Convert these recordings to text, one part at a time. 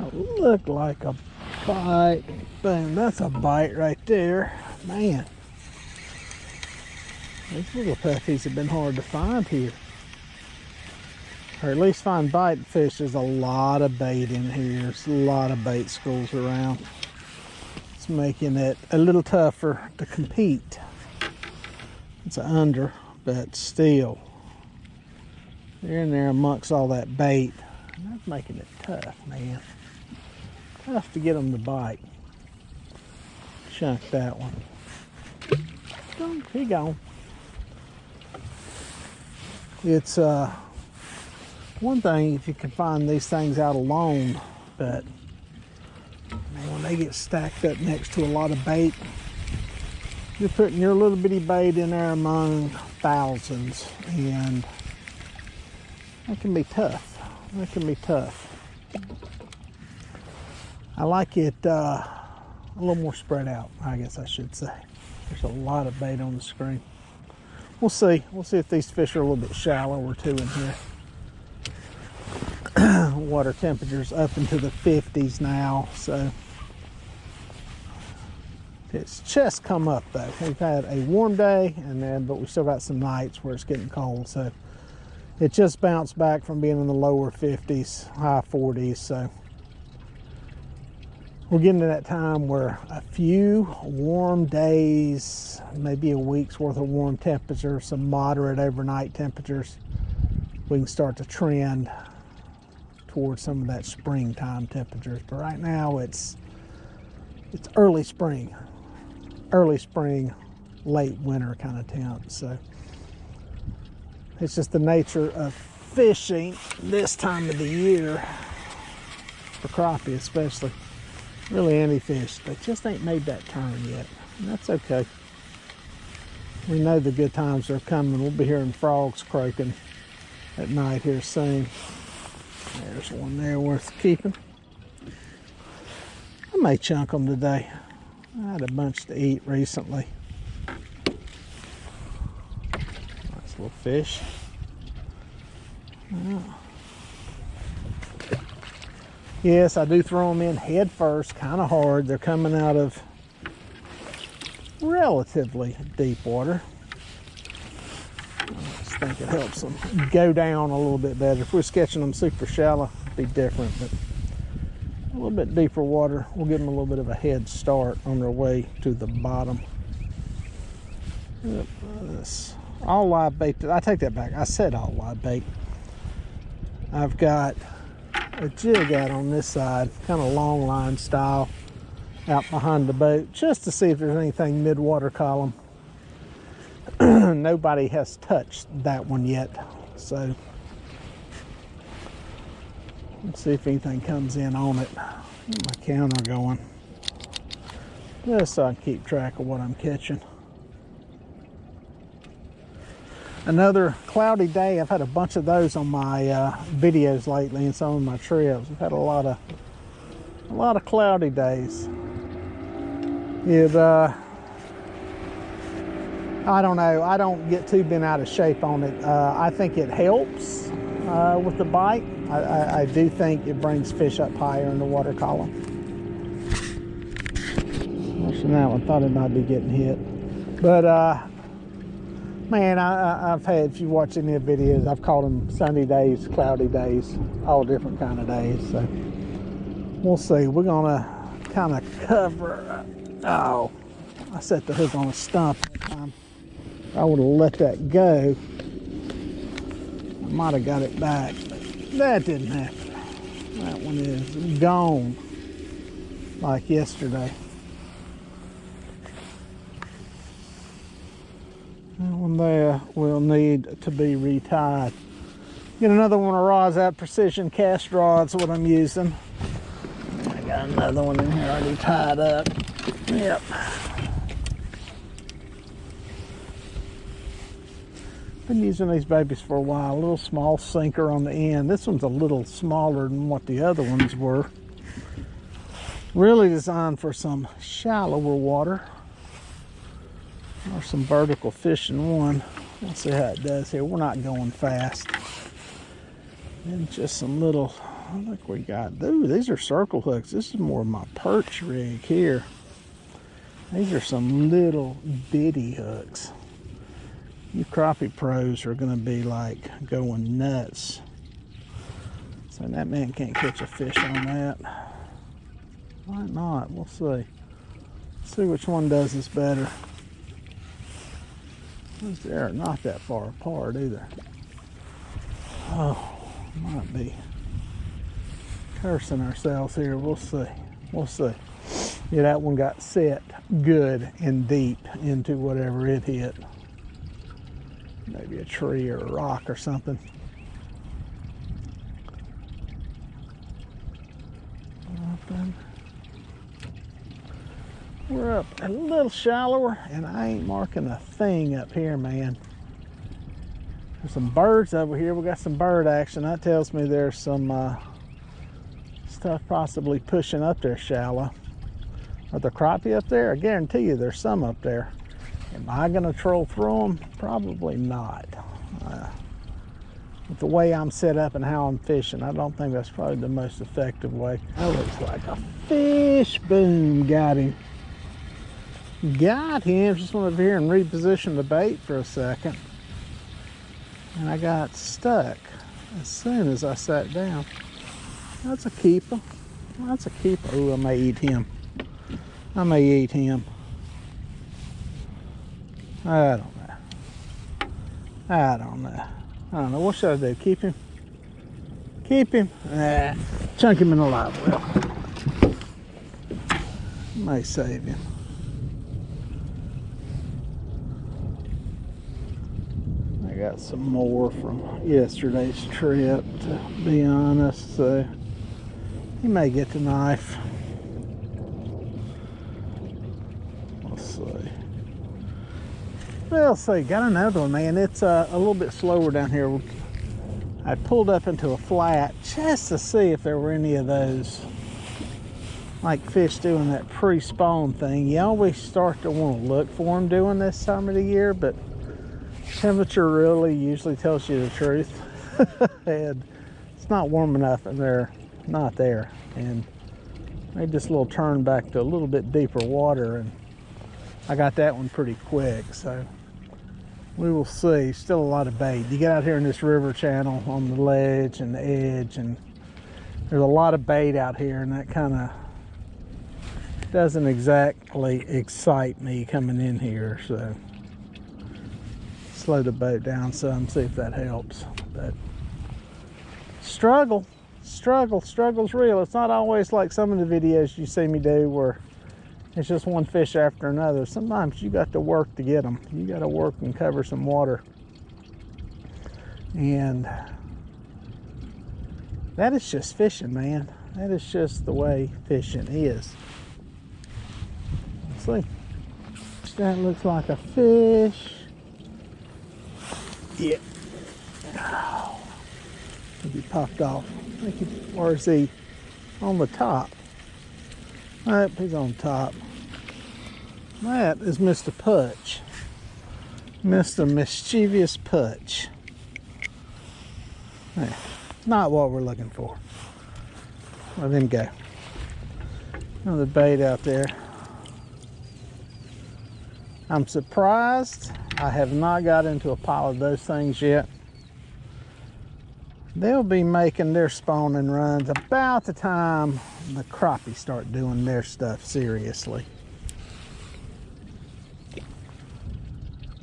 That looked like a bite. Boom, that's a bite right there. Man, these little puffies have been hard to find here. Or at least find bite fish. There's a lot of bait in here. There's a lot of bait schools around. It's making it a little tougher to compete. It's an under, but still, they're in there amongst all that bait. And that's making it tough, man. Tough to get them to bite. Chunk that one. He gone. It's one thing if you can find these things out alone, but man, when they get stacked up next to a lot of bait, you're putting your little bitty bait in there among thousands, and that can be tough. That can be tough. I like it a little more spread out, I guess I should say. There's a lot of bait on the screen. We'll see. We'll see if these fish are a little bit shallower too in here. Water temperature's up into the 50s now, so it's just come up though. We've had a warm day, but we still got some nights where it's getting cold, so it just bounced back from being in the lower 50s, high 40s. So we're getting to that time where a few warm days, maybe a week's worth of warm temperatures, some moderate overnight temperatures, we can start to trend towards some of that springtime temperatures. But right now it's early spring, late winter kind of temps. So it's just the nature of fishing this time of the year, for crappie especially. Really any fish, they just ain't made that turn yet, and that's okay. We know the good times are coming. We'll be hearing frogs croaking at night here soon. There's one there worth keeping. I may chunk them today. I had a bunch to eat recently. Nice little fish. Oh. Yes, I do throw them in head first, kind of hard. They're coming out of relatively deep water. I just think it helps them go down a little bit better. If we're sketching them super shallow, it'd be different, but a little bit deeper water will give them a little bit of a head start on their way to the bottom. Yep, all live bait. I take that back. I said all live bait. I've got a jig out on this side, kind of long line style, out behind the boat, just to see if there's anything mid-water column. Nobody has touched that one yet, so let's see if anything comes in on it. Get my counter going, just so I can keep track of what I'm catching. Another cloudy day. I've had a bunch of those on my videos lately and some of my trips. I've had a lot of cloudy days. I don't know. I don't get too bent out of shape on it. I think it helps with the bite. I do think it brings fish up higher in the water column. Watching that one, thought it might be getting hit, but man, I've had, if you watch any of the videos, I've called them sunny days, cloudy days, all different kind of days. So we'll see. We're gonna kind of cover. Oh, I set the hook on a stump that time. I would have let that go. I might have got it back, but that didn't happen. That one is gone like yesterday. That one there will need to be retied. Get another one of rods out. Precision cast rods, what I'm using. I got another one in here already tied up. Yep. Been using these babies for a while. A little small sinker on the end. This one's a little smaller than what the other ones were. Really designed for some shallower water, or some vertical fishing one. Let's see how it does here. We're not going fast. And just some little look, we got, ooh, these are circle hooks. This is more of my perch rig here. These are some little bitty hooks. You crappie pros are gonna be like going nuts. So that man can't catch a fish on that. Why not? We'll see. See which one does this better. They're not that far apart either. Oh, might be cursing ourselves here. We'll see. We'll see. Yeah, that one got set good and deep into whatever it hit. Maybe a tree or a rock or something. We're up a little shallower, and I ain't marking a thing up here, man. There's some birds over here. We got some bird action. That tells me there's some stuff possibly pushing up there shallow. Are there crappie up there? I guarantee you there's some up there. Am I gonna troll through them? Probably not. With the way I'm set up and how I'm fishing, I don't think that's probably the most effective way. That looks like a fish. Boom, got him. Got him. Just went over here and repositioned the bait for a second. And I got stuck as soon as I sat down. That's a keeper. That's a keeper. Oh, I may eat him. I may eat him. I don't know. I don't know. I don't know. What should I do? Keep him? Keep him? Chunk him in the live well. May save him. I got some more from yesterday's trip, to be honest, so he may get the knife. We'll see. We'll see. Got another one, man. It's a little bit slower down here. I pulled up into a flat just to see if there were any of those, like fish doing that pre-spawn thing. You always start to want to look for them doing this time of the year, but temperature really usually tells you the truth. And it's not warm enough and they're not there. And made this little turn back to a little bit deeper water, and I got that one pretty quick, so we will see. Still a lot of bait. You get out here in this river channel on the ledge and the edge, and there's a lot of bait out here, and that kind of doesn't exactly excite me coming in here, so slow the boat down some, see if that helps. But struggle's real. It's not always like some of the videos you see me do where it's just one fish after another. Sometimes you got to work to get them. You got to work and cover some water, and that is just fishing, man. That is just the way fishing is. Let's see. That looks like a fish. Yeah. Oh, he popped off. I think he, or is he on the top? Nope, he's on top. That is Mr. Perch. Mr. Mischievous Perch. Yeah, not what we're looking for. Let him go. Another bait out there. I'm surprised I have not got into a pile of those things yet. They'll be making their spawning runs about the time the crappie start doing their stuff seriously.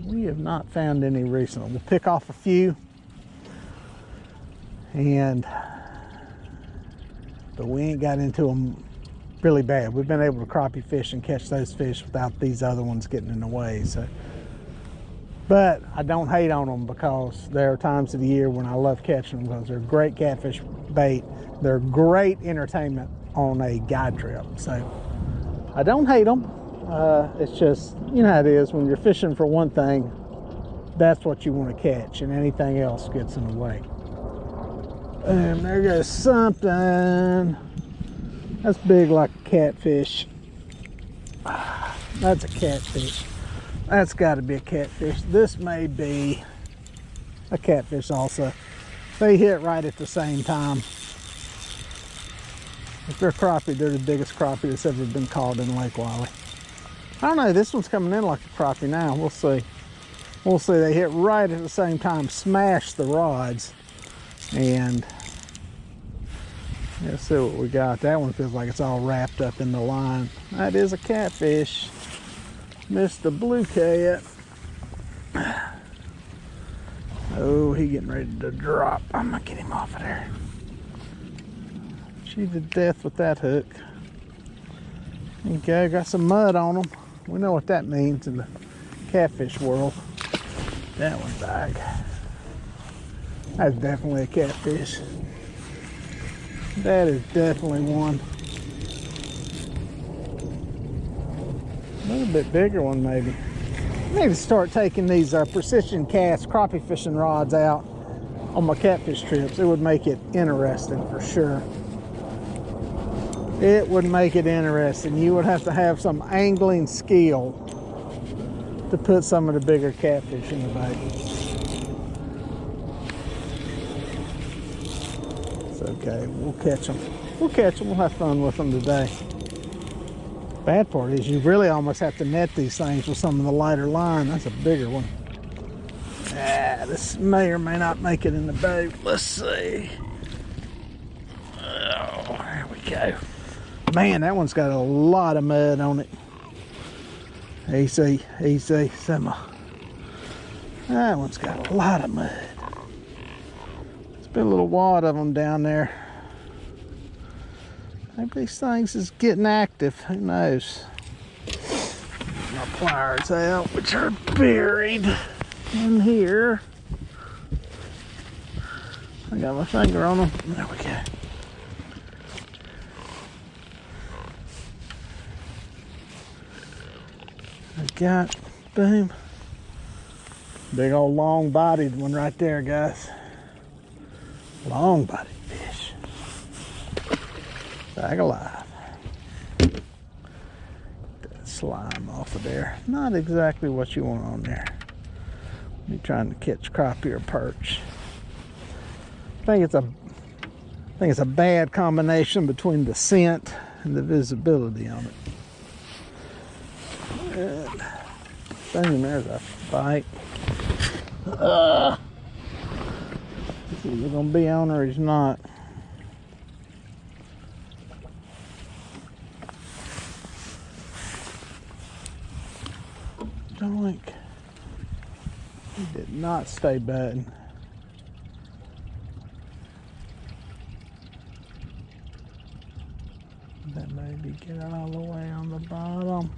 We have not found any recently. We'll pick off a few, but we ain't got into them really bad. We've been able to crappie fish and catch those fish without these other ones getting in the way. So, but I don't hate on them, because there are times of the year when I love catching them, because they're great catfish bait. They're great entertainment on a guide trip. So I don't hate them. It's just, you know how it is when you're fishing for one thing, that's what you want to catch, and anything else gets in the way. And there goes something. That's big like a catfish. That's a catfish. That's got to be a catfish. This may be a catfish also. They hit right at the same time. If they're crappie, they're the biggest crappie that's ever been caught in Lake Wiley. I don't know, this one's coming in like a crappie now. We'll see. We'll see. They hit right at the same time, smash the rods, and let's see what we got. That one feels like it's all wrapped up in the line. That is a catfish. Mr. Blue Cat. Oh, he getting ready to drop. I'm gonna get him off of there. She to death with that hook. Okay, got some mud on them. We know what that means in the catfish world. That one's back. That's definitely a catfish. That is definitely one. A little bit bigger one maybe. I need to start taking these precision cast crappie fishing rods out on my catfish trips. It would make it interesting for sure. It would make it interesting. You would have to have some angling skill to put some of the bigger catfish in the bait. It's okay, we'll catch them. We'll catch them, we'll have fun with them today. Bad part is you really almost have to net these things with some of the lighter line. That's a bigger one. This may or may not make it in the boat. Let's see. Oh, there we go. Man, that one's got a lot of mud on it. Easy, easy, simmer. That one's got a lot of mud. There's been a little wad of them down there. Maybe these things is getting active. Who knows? My pliers out, which are buried in here. I got my finger on them. There we go. I got, boom. Big old long bodied one right there, guys. Long bodied fish. Bag alive. Get that slime off of there. Not exactly what you want on there. You're trying to catch crappie or perch. I think it's a bad combination between the scent and the visibility on it. Boom, there's a bite. Is he gonna be on or he's not? Doink. He did not stay button. That maybe get all the way on the bottom.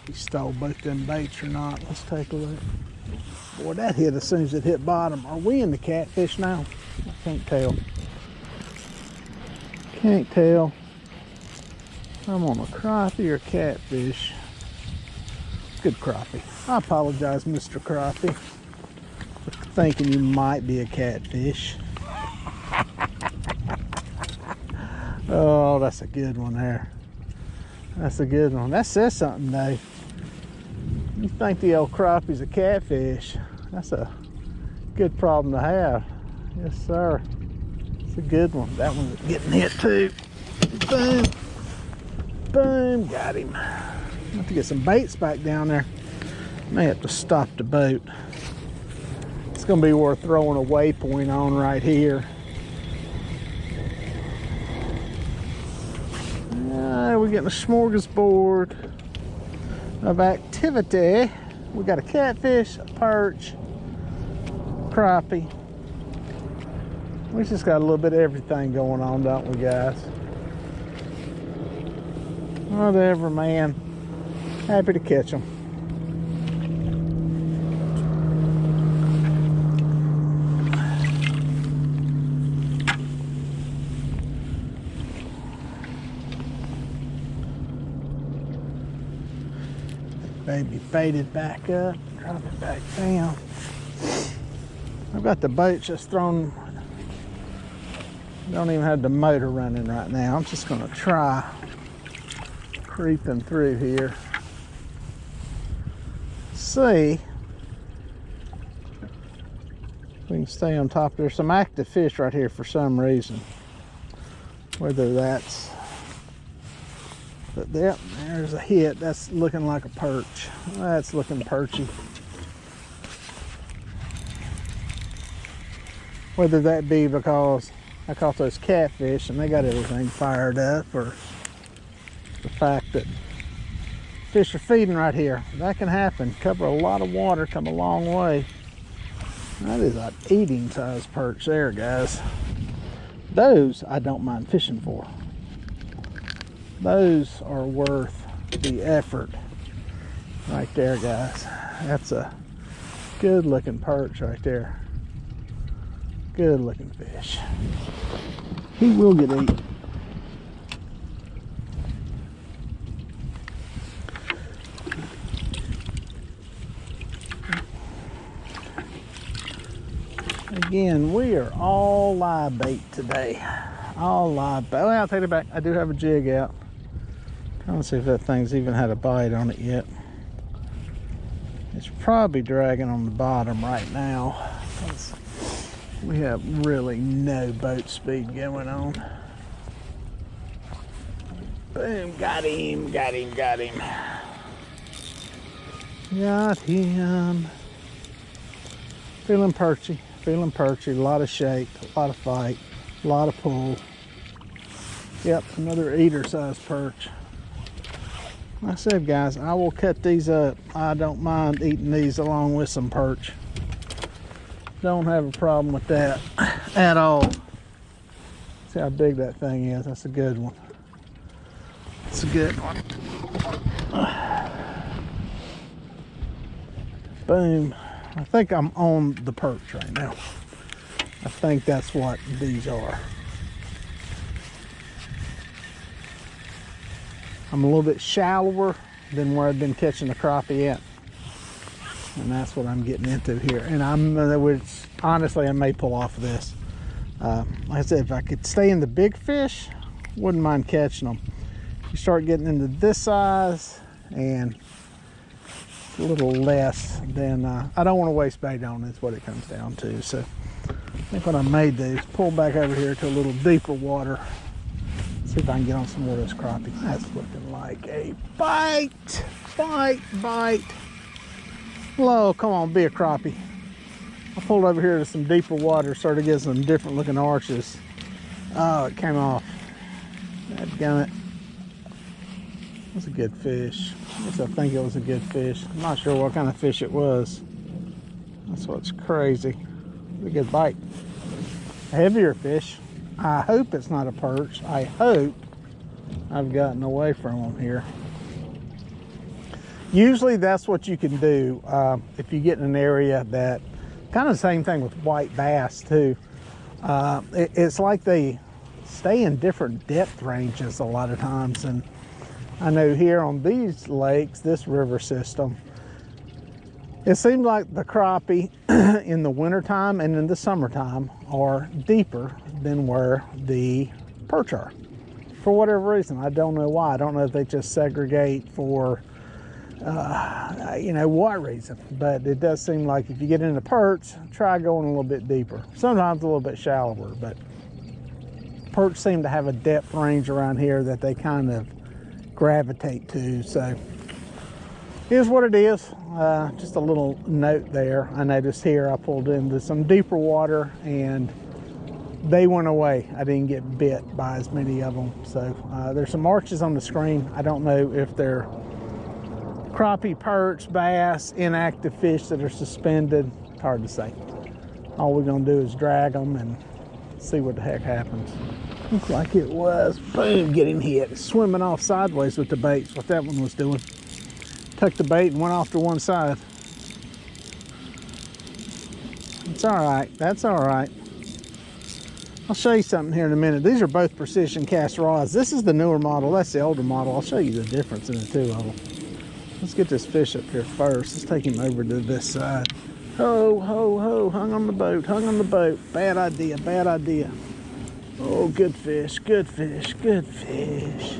He stole both them baits or not. Let's take a look. Boy, that hit as soon as it hit bottom. Are we in the catfish now? I can't tell. Can't tell. I'm on a crappie or catfish. Good crappie. I apologize, Mr. Crappie, for thinking you might be a catfish. Oh, that's a good one there. That's a good one. That says something, Dave. You think the old crappie's a catfish? That's a good problem to have. Yes, sir. It's a good one. That one's getting hit too. Boom. Boom. Got him. I have to get some baits back down there. May have to stop the boat. It's going to be worth throwing a waypoint on right here. We're getting a smorgasbord of activity. We got a catfish, a perch, crappie. We just got a little bit of everything going on, don't we, guys? Whatever, man. Happy to catch them. Baby faded back up, drop it back down. I've got the boat just thrown. Don't even have the motor running right now. I'm just gonna try creeping through here. See We can stay on top. There's some active fish right here for some reason. Whether that's, but yep, there's a hit. That's looking like a perch. That's looking perchy. Whether that be because I caught those catfish and they got everything fired up, or the fact that fish are feeding right here. That can happen. Cover a lot of water, come a long way. That is an eating size perch there, guys. Those I don't mind fishing for. Those are worth the effort right there, guys. That's a good looking perch right there. Good looking fish. He will get eaten. Again, we are all live bait today. All live bait. Well, I'll take it back. I do have a jig out. Trying to see if that thing's even had a bite on it yet. It's probably dragging on the bottom right now. We have really no boat speed going on. Boom, got him, got him, got him. Got him. Feeling perchy. Feeling perchy, a lot of shake, a lot of fight, a lot of pull. Yep, another eater size perch. Like I said, guys, I will cut these up. I don't mind eating these along with some perch. Don't have a problem with that at all. See how big that thing is. That's a good one. That's a good one. Boom. I think I'm on the perch right now. I think that's what these are. I'm a little bit shallower than where I've been catching the crappie at. And that's what I'm getting into here. And which honestly, I may pull off of this. Like I said, if I could stay in the big fish, wouldn't mind catching them. You start getting into this size and a little less, then I don't want to waste bait on it, is what it comes down to. So I think what I may do is pull back over here to a little deeper water, see if I can get on some more of those crappie. That's looking like a bite, bite. Hello, come on, be a crappie. I pulled over here to some deeper water, started getting some different looking arches. Oh, it came off. Dadgummit. That's a good fish. At least I think it was a good fish. I'm not sure what kind of fish it was. That's what's crazy. A good bite. A heavier fish. I hope it's not a perch. I hope I've gotten away from them here. Usually that's what you can do if you get in an area that, kind of the same thing with white bass too. It's like they stay in different depth ranges a lot of times, and I know here on these lakes, this river system, it seems like the crappie in the wintertime and in the summertime are deeper than where the perch are. For whatever reason, I don't know why. I don't know if they just segregate for, you know, what reason. But it does seem like if you get into perch, try going a little bit deeper. Sometimes a little bit shallower, but perch seem to have a depth range around here that they kind of gravitate to. So here's what it is. Just a little note there. I noticed here I pulled into some deeper water and they went away. I didn't get bit by as many of them. So there's some arches on the screen. I don't know if they're crappie, perch, bass, inactive fish that are suspended. It's hard to say. All we're gonna do is drag them and see what the heck happens. Looks like it was, boom, getting hit. Swimming off sideways with the baits, what that one was doing. Tucked the bait and went off to one side. It's all right, that's all right. I'll show you something here in a minute. These are both precision cast rods. This is the newer model, that's the older model. I'll show you the difference in the two of them. Let's get this fish up here first. Let's take him over to this side. Ho, ho, ho, hung on the boat, hung on the boat. Bad idea, bad idea. Oh, good fish, good fish, good fish.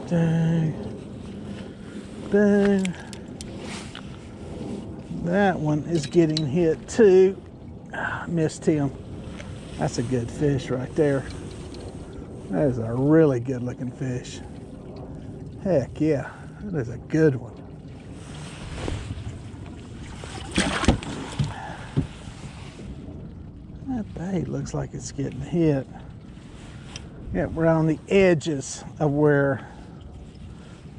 Dang. Dang. That one is getting hit too. Missed him. That's a good fish right there. That is a really good looking fish. Heck yeah, that is a good one. That bait looks like it's getting hit. Yeah, we're on the edges of where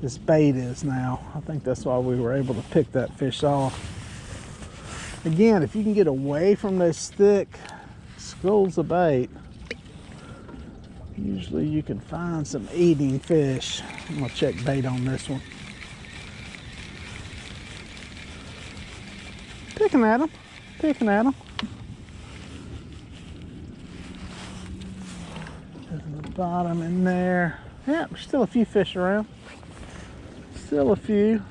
this bait is now. I think that's why we were able to pick that fish off. Again, if you can get away from those thick schools of bait, usually you can find some eating fish. I'm gonna check bait on this one. Picking at them, picking at them. There's the bottom in there. Yeah, there's still a few fish around. Still a few.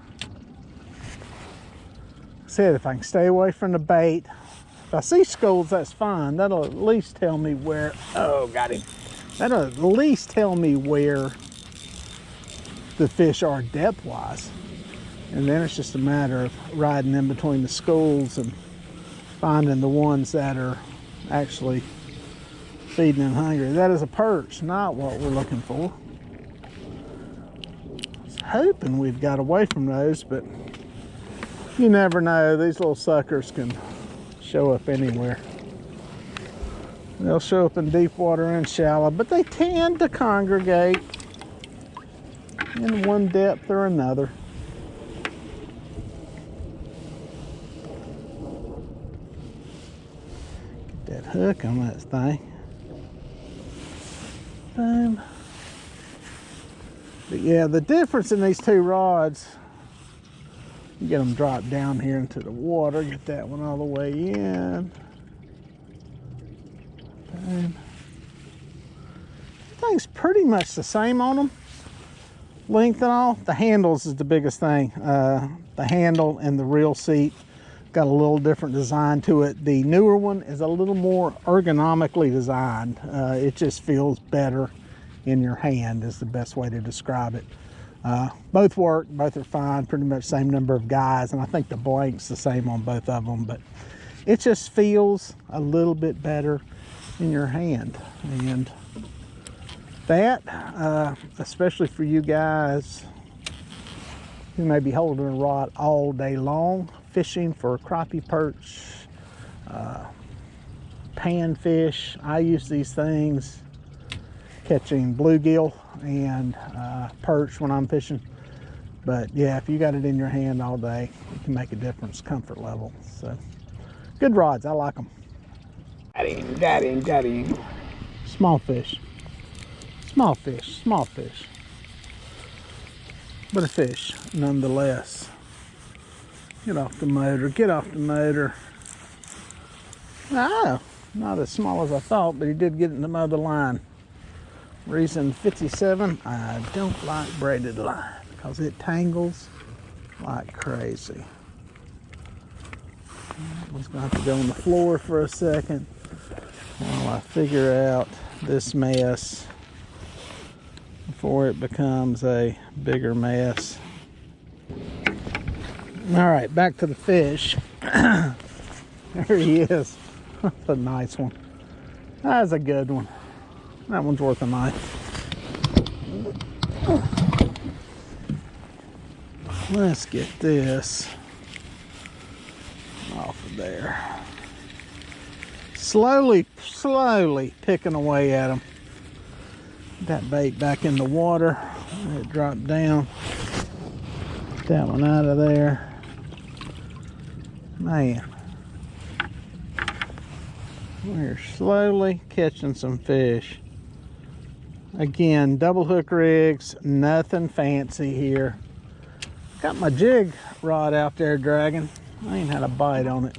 Said if I can stay away from the bait. If I see schools, that's fine. That'll at least tell me where, oh, got him. That'll at least tell me where the fish are depth-wise. And then it's just a matter of riding in between the schools and finding the ones that are actually feeding and hungry. That is a perch, not what we're looking for. I was hoping we'd got away from those, but you never know. These little suckers can show up anywhere. They'll show up in deep water and shallow, but they tend to congregate in one depth or another. Get that hook on that thing. Boom. But yeah, the difference in these two rods, you get them dropped down here into the water, get that one all the way in. Boom. Everything's pretty much the same on them. Length and all. The handles is the biggest thing. The handle and the reel seat got a little different design to it. The newer one is a little more ergonomically designed. It just feels better in your hand is the best way to describe it. Both work, both are fine, pretty much same number of guys, and I think the blank's the same on both of them, but it just feels a little bit better in your hand. And that, especially for you guys who may be holding a rod all day long, fishing for crappie, perch, panfish. I use these things catching bluegill and perch when I'm fishing. But yeah, if you got it in your hand all day, it can make a difference comfort level. So good rods, I like them. Got him. Small fish, small fish, small fish, but a fish nonetheless. Get off the motor, get off the motor. Oh, not as small as I thought, but he did get in the mother line. Reason 57, I don't like braided line because it tangles like crazy. I'm just gonna have to go on the floor for a second while I figure out this mess before it becomes a bigger mess. All right, back to the fish. There he is. That's a nice one. That's a good one. That one's worth a knife. Let's get this off of there. Slowly picking away at him. That bait back in the water. Let it drop down. Get that one out of there. Man. We're slowly catching some fish. Again, double hook rigs, nothing fancy here. Got my jig rod out there dragging. I ain't had a bite on it.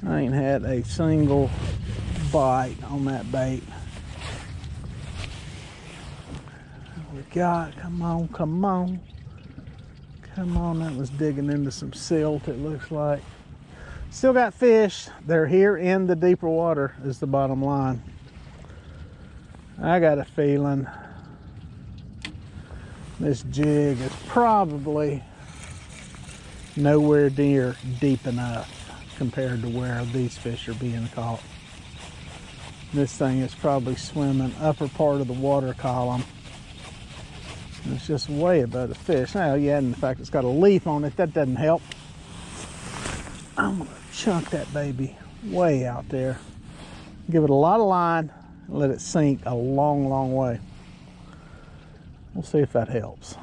I ain't had a single bite on that bait. We got, come on, come on. Come on, that was digging into some silt, it looks like. Still got fish. They're here in the deeper water is the bottom line. I got a feeling this jig is probably nowhere near deep enough compared to where these fish are being caught. This thing is probably swimming upper part of the water column. It's just way above the fish. Now, yeah, and the fact it's got a leaf on it, that doesn't help. I'm gonna chunk that baby way out there. Give it a lot of line and let it sink a long, long way. We'll see if that helps.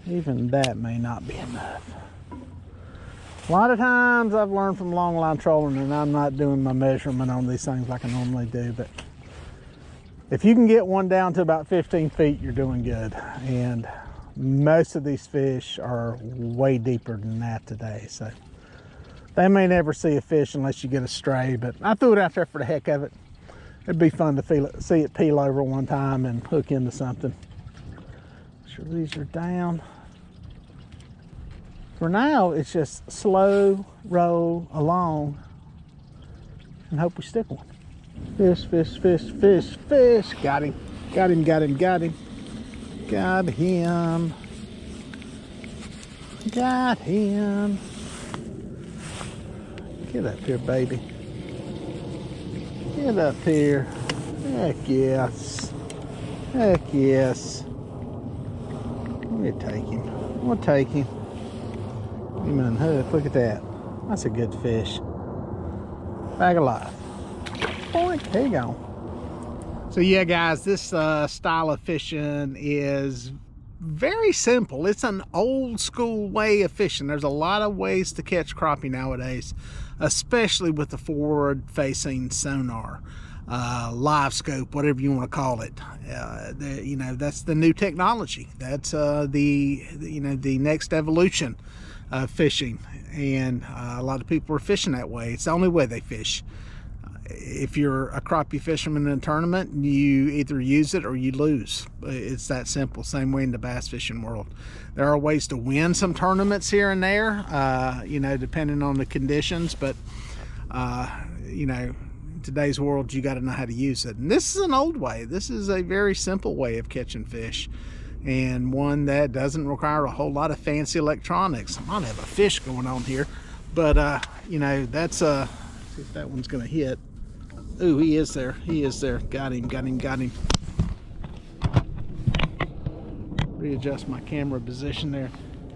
Even that may not be enough. A lot of times I've learned from long line trolling, and I'm not doing my measurement on these things like I normally do, but if you can get one down to about 15 feet, you're doing good. And most of these fish are way deeper than that today, so they may never see a fish unless you get a stray, but I threw it out there for the heck of it. It'd be fun to see it peel over one time and hook into something. Sure these are down. For now, it's just slow roll along and hope we stick one. Fish, fish, fish, fish, fish. Got him, got him, got him, got him. Got him. Got him. Get up here, baby. Get up here. Heck yes. Heck yes. Let me take him. We'll take him. Him unhook. Look at that. That's a good fish. Back alive. Boink. There you go. So yeah, guys, this style of fishing is very simple. It's an old school way of fishing. There's a lot of ways to catch crappie nowadays, especially with the forward facing sonar, live scope, whatever you want to call it. You know, that's the new technology. That's the next evolution of fishing, and a lot of people are fishing that way. It's the only way they fish. If you're a crappie fisherman in a tournament, you either use it or you lose. It's that simple. Same way in the bass fishing world. There are ways to win some tournaments here and there, you know, depending on the conditions, but you know, in today's world, you got to know how to use it. And this is an old way. This is a very simple way of catching fish, and one that doesn't require a whole lot of fancy electronics. I might have a fish going on here, but you know, that's see if that one's gonna hit. Ooh, he is there. He is there. Got him, got him, got him. Readjust my camera position there.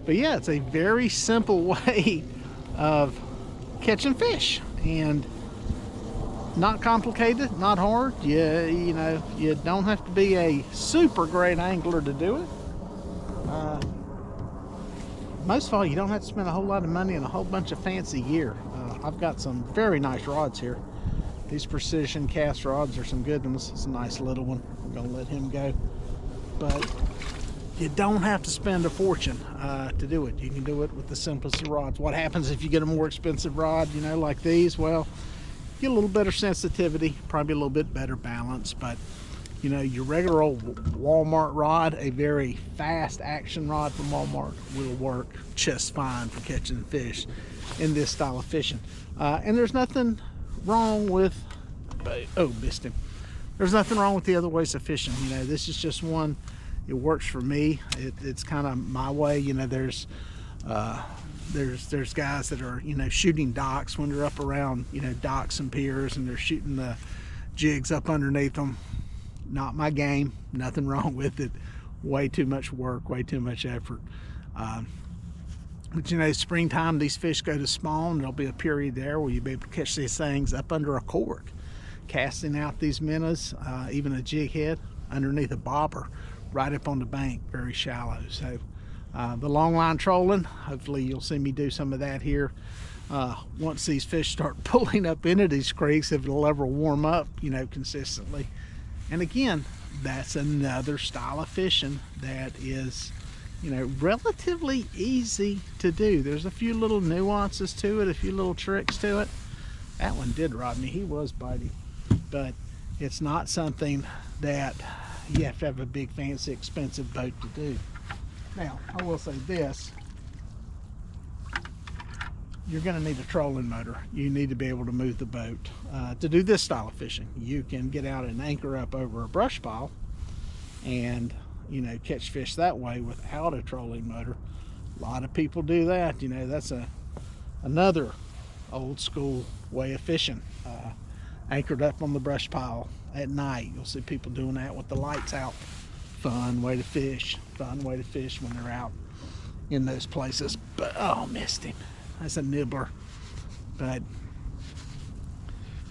But yeah, it's a very simple way of catching fish, and not complicated, not hard. You know, you don't have to be a super great angler to do it. Most of all, you don't have to spend a whole lot of money and a whole bunch of fancy gear. I've got some very nice rods here. These precision cast rods are some good ones. It's a nice little one. We're gonna let him go. But you don't have to spend a fortune to do it. You can do it with the simplest of rods. What happens if you get a more expensive rod, you know, like these? Well, you get a little better sensitivity, probably a little bit better balance, but you know, your regular old Walmart rod, a very fast action rod from Walmart, will work just fine for catching fish in this style of fishing. And there's nothing wrong with, oh, missed him. There's nothing wrong with the other ways of fishing. You know, this is just one, it works for me. It's kind of my way. You know, there's guys that are, you know, shooting docks when they're up around, you know, docks and piers, and they're shooting the jigs up underneath them. Not my game. Nothing wrong with it. Way too much work, way too much effort. But you know, springtime, these fish go to spawn. There'll be a period there where you'll be able to catch these things up under a cork, casting out these minnows, even a jig head underneath a bobber, right up on the bank, very shallow. So the long line trolling, hopefully you'll see me do some of that here. Once these fish start pulling up into these creeks, if it'll ever warm up, you know, consistently. And again, that's another style of fishing that is, you know, relatively easy to do. There's a few little nuances to it, a few little tricks to it. That one did rod me. He was biting. But it's not something that you have to have a big, fancy, expensive boat to do. Now, I will say this. You're going to need a trolling motor. You need to be able to move the boat to do this style of fishing. You can get out and anchor up over a brush pile and, you know, catch fish that way without a trolling motor. A lot of people do that. You know, that's a Another old school way of fishing. Anchored up on the brush pile at night. You'll see people doing that with the lights out. Fun way to fish. Fun way to fish when they're out in those places. But oh, missed him. That's a nibbler. But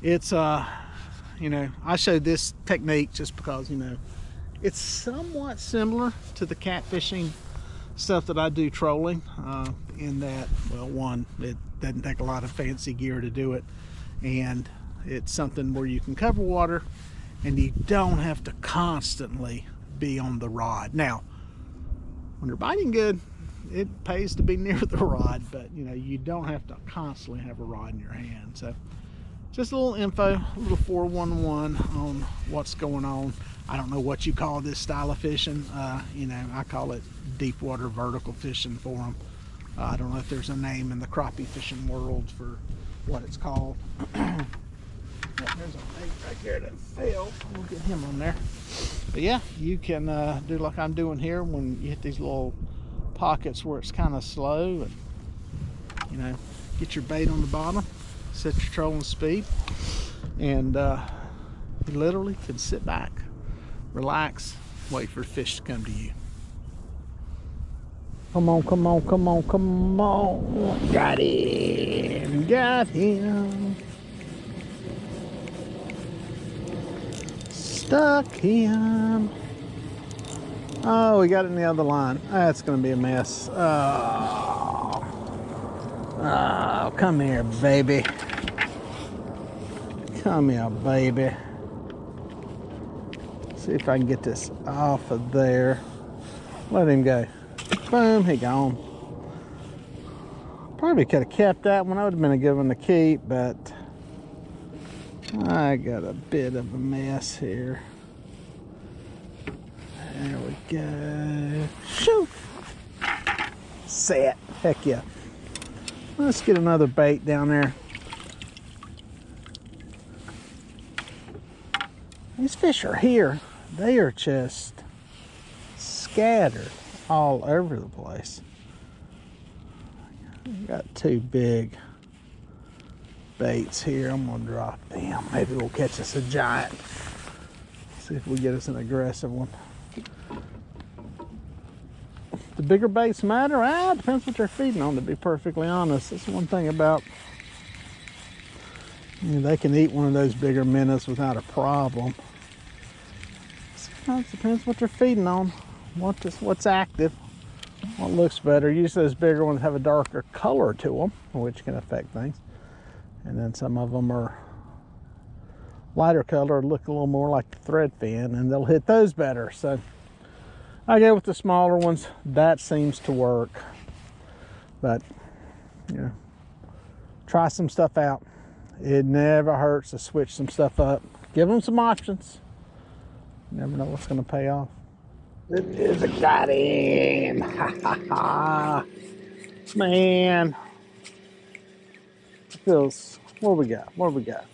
it's you know, I showed this technique just because, you know, it's somewhat similar to the catfishing stuff that I do trolling, in that, well, one, it doesn't take a lot of fancy gear to do it, and it's something where you can cover water and you don't have to constantly be on the rod. Now, when you're biting good, it pays to be near the rod, but you know, you don't have to constantly have a rod in your hand. So just a little info, a little 411 on what's going on. I don't know what you call this style of fishing. You know, I call it deep water vertical fishing for them. I don't know if there's a name in the crappie fishing world for what it's called. There's a bait right there that fell. We'll get him on there. But yeah, you can do like I'm doing here when you hit these little pockets where it's kind of slow, and you know, get your bait on the bottom, set your trolling speed, and you literally can sit back, relax, wait for the fish to come to you. Come on, come on, come on, come on. Got him, got him. Stuck him. Oh, we got it in the other line. That's gonna be a mess. Oh, oh, come here, baby. Come here, baby. See if I can get this off of there. Let him go. Boom, he gone. Probably could have kept that one. That would have been a good one to keep, but I got a bit of a mess here. There we go. Shoo! Set. Heck yeah. Let's get another bait down there. These fish are here. They are just scattered all over the place. Got two big baits here. I'm gonna drop them. Maybe we'll catch us a giant. See if we get us an aggressive one. The bigger baits matter? Ah, it depends what they're feeding on, to be perfectly honest. That's one thing about, you know, they can eat one of those bigger minnows without a problem. Sometimes it depends what they're feeding on, what's active, what looks better. Usually those bigger ones have a darker color to them, which can affect things. And then some of them are lighter color, look a little more like the threadfin, and they'll hit those better. So I go with the smaller ones. That seems to work. But, you know, try some stuff out. It never hurts to switch some stuff up. Give them some options. You never know what's going to pay off. It is a got him. Ha ha ha. Man. Feels, what do we got? What do we got?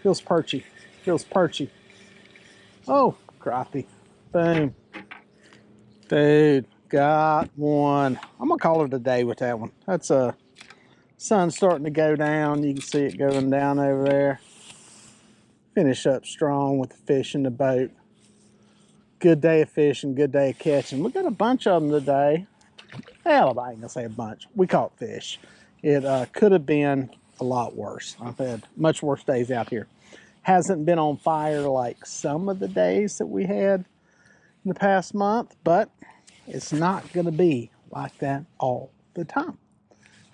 Feels perchy. Feels perchy. Oh, crappie. Boom. Dude, got one. I'm gonna call it a day with that one. That's sun's starting to go down. You can see it going down over there. Finish up strong with the fish in the boat. Good day of fishing, good day of catching. We got a bunch of them today. Hell, I ain't gonna say a bunch. We caught fish. It could have been a lot worse. I've had much worse days out here. Hasn't been on fire like some of the days that we had in the past month, but it's not going to be like that all the time.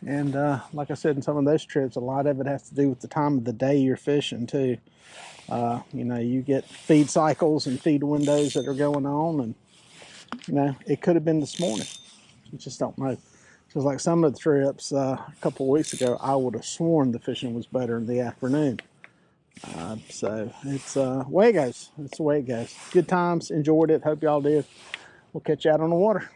And like I said, in some of those trips, a lot of it has to do with the time of the day you're fishing too. You know, you get feed cycles and feed windows that are going on, and you know, it could have been this morning. You just don't know. Just like some of the trips a couple of weeks ago, I would have sworn the fishing was better in the afternoon. So it's the way it goes. It's the way it goes. Good times. Enjoyed it. Hope y'all did. We'll catch you out on the water.